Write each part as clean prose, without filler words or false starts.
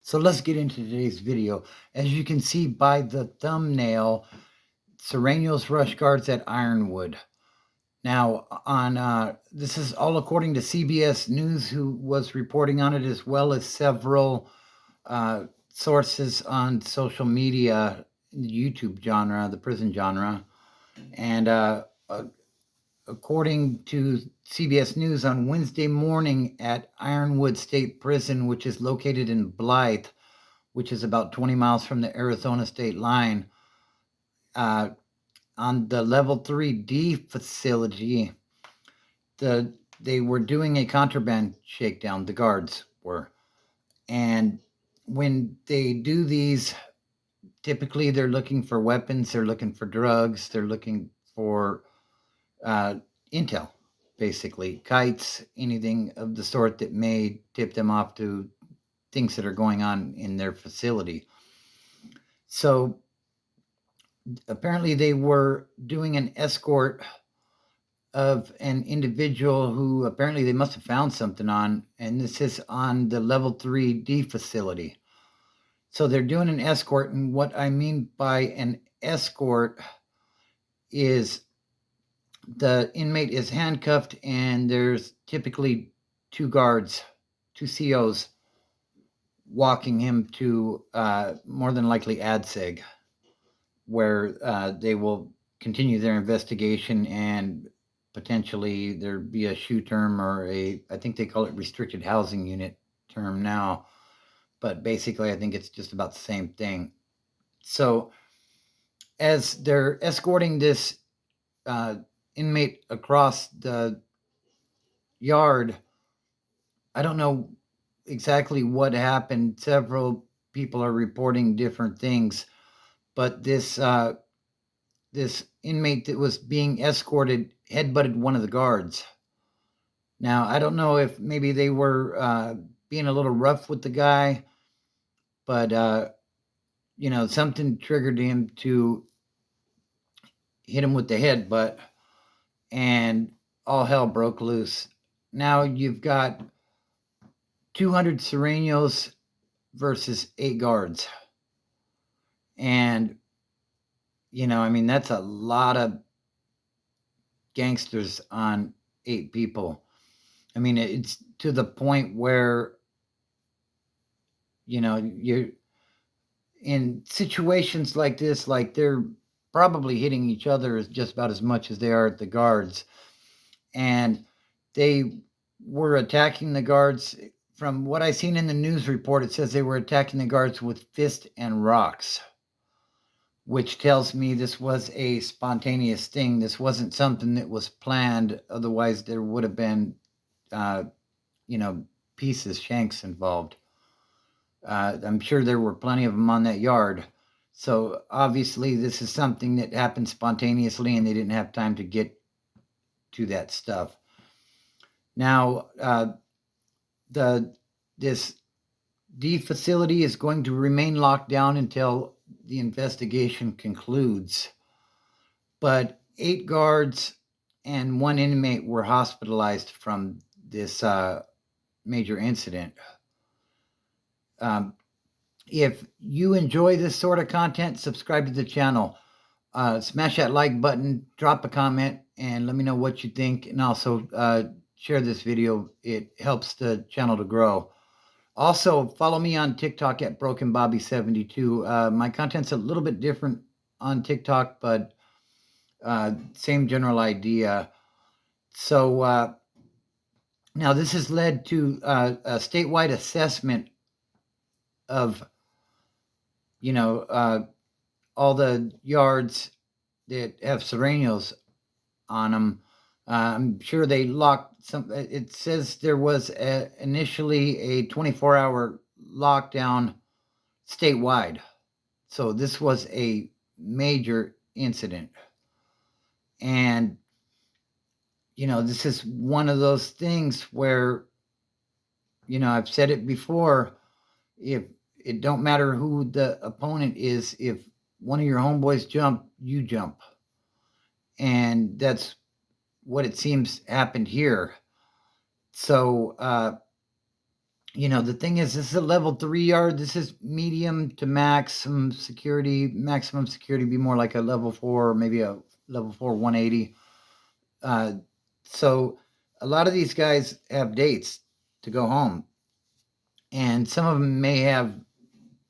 So let's get into today's video. As you can see by the thumbnail, Surenos rush guards at Ironwood. Now, on this is all according to CBS News, who was reporting on it, as well as several sources on social media, in the YouTube genre, the prison genre, and according to CBS News, on Wednesday morning at Ironwood State Prison, which is located in Blythe, which is about 20 miles from the Arizona state line, on the level 3D facility, they were doing a contraband shakedown, the guards were. And when they do these, typically they're looking for weapons, they're looking for drugs, they're looking for intel, basically, kites, anything of the sort that may tip them off to things that are going on in their facility. So apparently they were doing an escort of an individual who apparently they must have found something on, and this is on the level 3D facility. So they're doing an escort, and what I mean by an escort is the inmate is handcuffed, and there's typically two guards, two COs, walking him to more than likely ADSEG, where they will continue their investigation and potentially there be a SHU term or I think they call it restricted housing unit term now, but basically I think it's just about the same thing. So as they're escorting this inmate across the yard, I don't know exactly what happened. Several people are reporting different things, but this inmate that was being escorted headbutted one of the guards. Now, I don't know if maybe they were being a little rough with the guy, but, something triggered him to hit him with the headbutt, and all hell broke loose. Now you've got 200 Surenos versus 8 guards. And, that's a lot of gangsters on 8 people. It's to the point where, you're in situations like this, like they're probably hitting each other just about as much as they are at the guards. And they were attacking the guards. From what I seen in the news report, it says they were attacking the guards with fists and rocks, which tells me this was a spontaneous thing. This wasn't something that was planned. Otherwise, there would have been, pieces, shanks involved. I'm sure there were plenty of them on that yard. So obviously, this is something that happened spontaneously, and they didn't have time to get to that stuff. Now, this D facility is going to remain locked down until the investigation concludes. But 8 guards and 1 inmate were hospitalized from this major incident. If you enjoy this sort of content, subscribe to the channel. Smash that like button, drop a comment, and let me know what you think. And also share this video. It helps the channel to grow. Also, follow me on TikTok at BrokenBobby72. My content's a little bit different on TikTok, but same general idea. So now this has led to a statewide assessment of, all the yards that have Surenos on them. I'm sure they locked some. It says there was initially a 24-hour lockdown statewide. So this was a major incident. And, this is one of those things where, I've said it before, if it don't matter who the opponent is, if one of your homeboys jump, you jump. And that's what it seems happened here. So The thing is, this is a level 3 yard. This is medium to maximum security. Maximum security be more like a level 4, maybe a level 4 180. Uh, so a lot of these guys have dates to go home, and some of them may have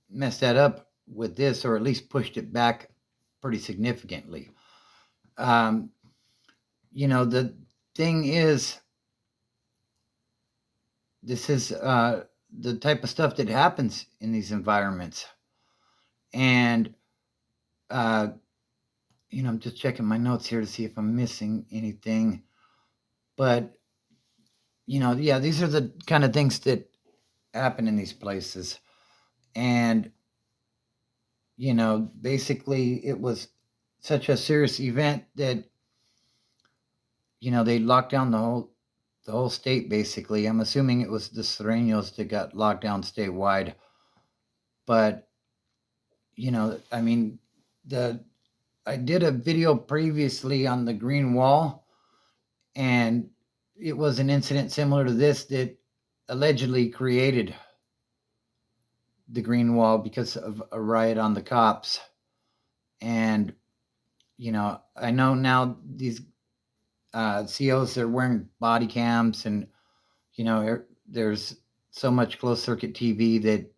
messed that up with this, or at least pushed it back pretty significantly. Um, the thing is, this is the type of stuff that happens in these environments. And, uh, I'm just checking my notes here to see if I'm missing anything. But, yeah, these are the kind of things that happen in these places. And, basically it was such a serious event that, they locked down the whole state, basically. I'm assuming it was the Surenos that got locked down statewide. But, I mean, I did a video previously on the Green Wall, and it was an incident similar to this that allegedly created the Green Wall because of a riot on the cops. And, I know now these COs are wearing body cams, and, there's so much closed circuit TV that,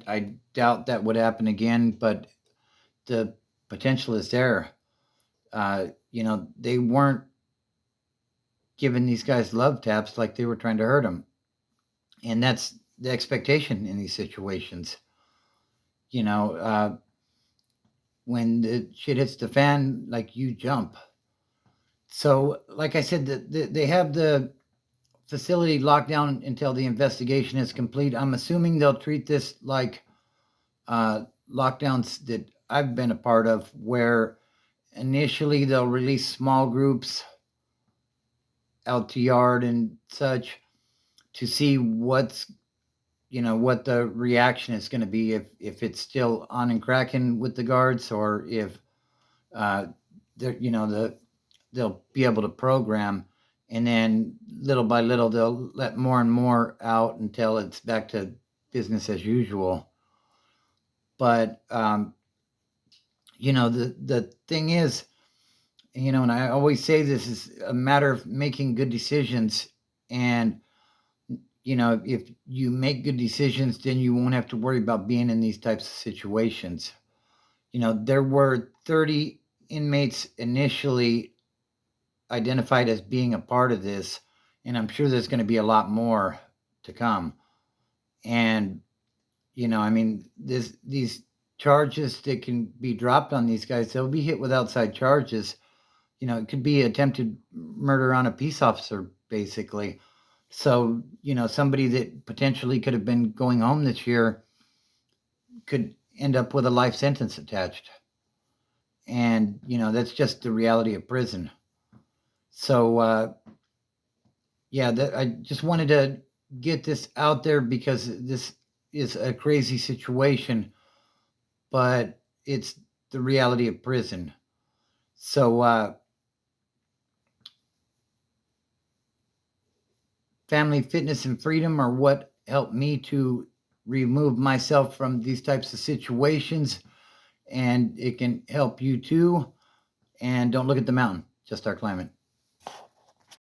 I doubt that would happen again, but the potential is there. They weren't giving these guys love taps like they were trying to hurt them. And that's the expectation in these situations. When the shit hits the fan, like, you jump. So, like I said, they have the facility locked down until the investigation is complete. I'm assuming they'll treat this like lockdowns that I've been a part of, where initially they'll release small groups out to yard and such to see what the reaction is going to be, if it's still on and cracking with the guards, or if they'll be able to program, and then little by little they'll let more and more out until it's back to business as usual. But the thing is, and I always say this is a matter of making good decisions. And if you make good decisions, then you won't have to worry about being in these types of situations. There were 30 inmates initially identified as being a part of this, and I'm sure there's going to be a lot more to come. And, these charges that can be dropped on these guys, they'll be hit with outside charges. It could be attempted murder on a peace officer, basically. So, somebody that potentially could have been going home this year could end up with a life sentence attached. And, that's just the reality of prison. So, I just wanted to get this out there because this is a crazy situation, but it's the reality of prison. So, family, fitness, and freedom are what helped me to remove myself from these types of situations, and it can help you too. And don't look at the mountain, just start climbing.